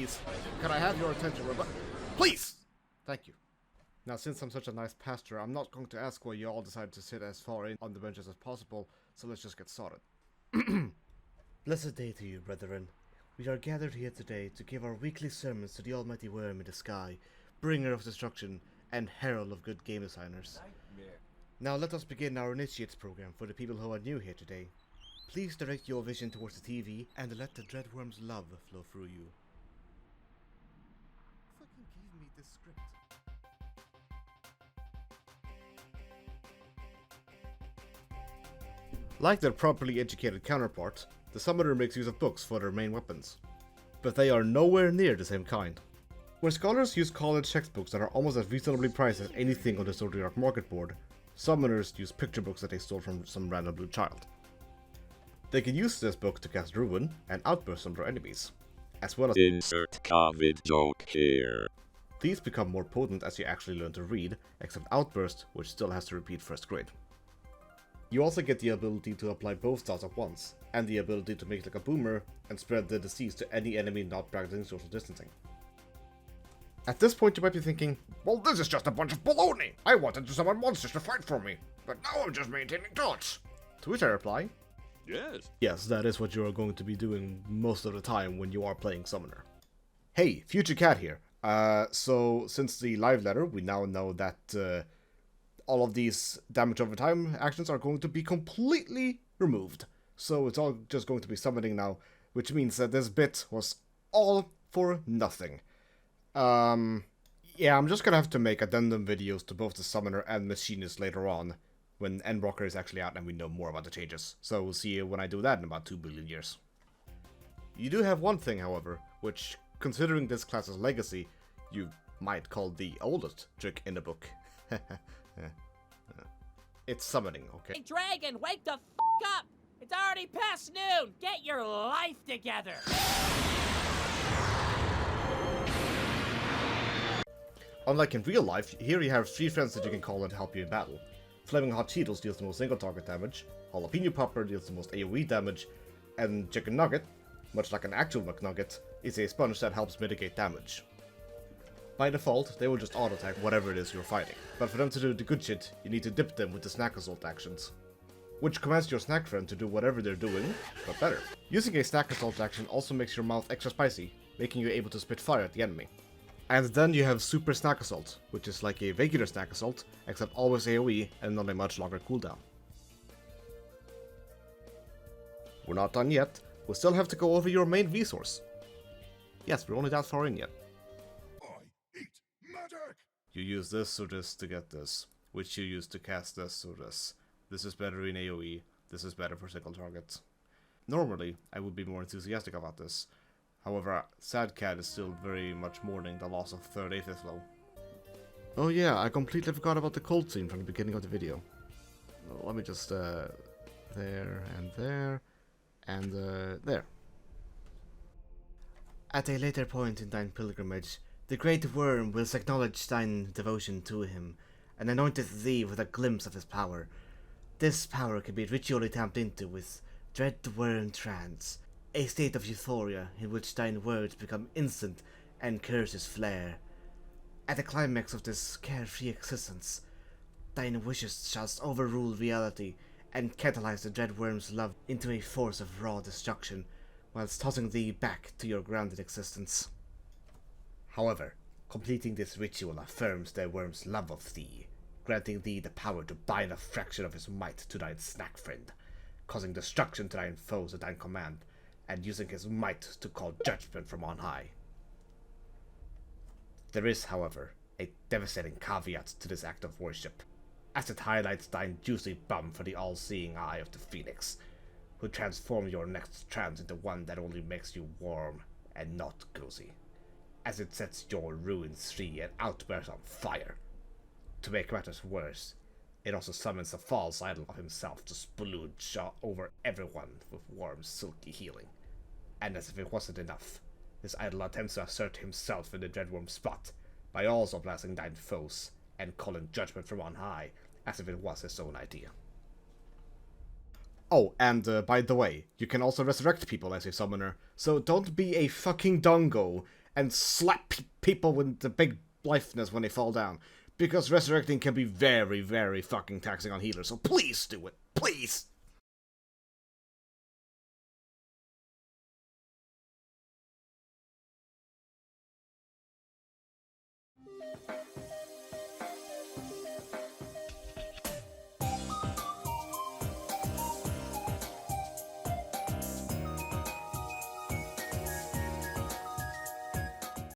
please. Can I have your attention, robot? Please! Thank you. Now, since I'm such a nice pastor, I'm not going to ask why you all decided to sit as far in on the benches as possible, so let's just get started. Blessed day to you, brethren. We are gathered here today to give our weekly sermons to the almighty worm in the sky, bringer of destruction, and herald of good game designers. Now let us begin our initiates program for the people who are new here today. Please direct your vision towards the TV and let the dreadworm's love flow through you. Fucking give me this script. Like their properly educated counterpart, the summoner makes use of books for their main weapons. But they are nowhere near the same kind. Where scholars use college textbooks that are almost as reasonably priced as anything on the Sword of the Ark market board, summoners use picture books that they stole from some random blue child. They can use this book to cast Ruin and Outburst on their enemies, as well as insert COVID joke here. These become more potent as you actually learn to read, except Outburst, which still has to repeat first grade. You also get the ability to apply both styles at once, and the ability to make like a boomer and spread the disease to any enemy not practicing social distancing. At this point you might be thinking, well, this is just a bunch of baloney! I wanted to summon monsters to fight for me, but now I'm just maintaining thoughts! To which I reply, Yes, that is what you are going to be doing most of the time when you are playing Summoner. Hey, Future Cat here. So since the live letter, we now know that all of these damage over time actions are going to be completely removed. So it's all just going to be summoning now, which means that this bit was all for nothing. Yeah, I'm just gonna have to make addendum videos to both the Summoner and Machinist later on, when Endbroker is actually out and we know more about the changes. So we'll see when I do that in about 2 billion years. You do have one thing, however, which, considering this class's legacy, you might call the oldest trick in the book. It's summoning, okay? Hey, Dragon, wake the f*** up! It's already past noon! Get your life together! Unlike in real life, here you have 3 friends that you can call and help you in battle. Flaming Hot Cheetos deals the most single target damage, Jalapeno Popper deals the most AoE damage, and Chicken Nugget, much like an actual McNugget, is a sponge that helps mitigate damage. By default, they will just auto-attack whatever it is you're fighting, but for them to do the good shit, you need to dip them with the Snack Assault actions, which commands your snack friend to do whatever they're doing, but better. Using a Snack Assault action also makes your mouth extra spicy, making you able to spit fire at the enemy. And then you have Super Snack Assault, which is like a regular Snack Assault, except always AoE and on a much longer cooldown. We're not done yet, we still have to go over your main resource. Yes, we're only that far in yet. You use this or this to get this, which you use to cast this or this. This is better in AoE, this is better for single targets. Normally, I would be more enthusiastic about this. However, Sad Cat is still very much mourning the loss of 3rd Aether. Oh yeah, I completely forgot about the cold scene from the beginning of the video. Let me just, there, and there, and there. At a later point in thine pilgrimage, the great worm will acknowledge thine devotion to him, and anointeth thee with a glimpse of his power. This power can be ritually tapped into with Dread Worm Trance, a state of euphoria in which thine words become instant and curses flare. At the climax of this carefree existence, thine wishes shall overrule reality and catalyze the Dreadworm's love into a force of raw destruction, whilst tossing thee back to your grounded existence. However, completing this ritual affirms the worm's love of thee, granting thee the power to bind a fraction of his might to thine snack friend, causing destruction to thine foes at thine command, and using his might to call judgment from on high. There is, however, a devastating caveat to this act of worship, as it highlights thine juicy bum for the all-seeing eye of the Phoenix, who transform your next trance into one that only makes you warm and not cozy, as it sets your ruins free and outbursts on fire. To make matters worse, it also summons a false idol of himself to splooge over everyone with warm, silky healing. And as if it wasn't enough, this idol attempts to assert himself in the Dreadworm spot by also blasting thine foes and calling judgment from on high as if it was his own idea. Oh, and by the way, you can also resurrect people as a summoner, so don't be a fucking dongo and slap people with the big lifeness when they fall down. Because resurrecting can be very, very fucking taxing on healers, so please do it. Please!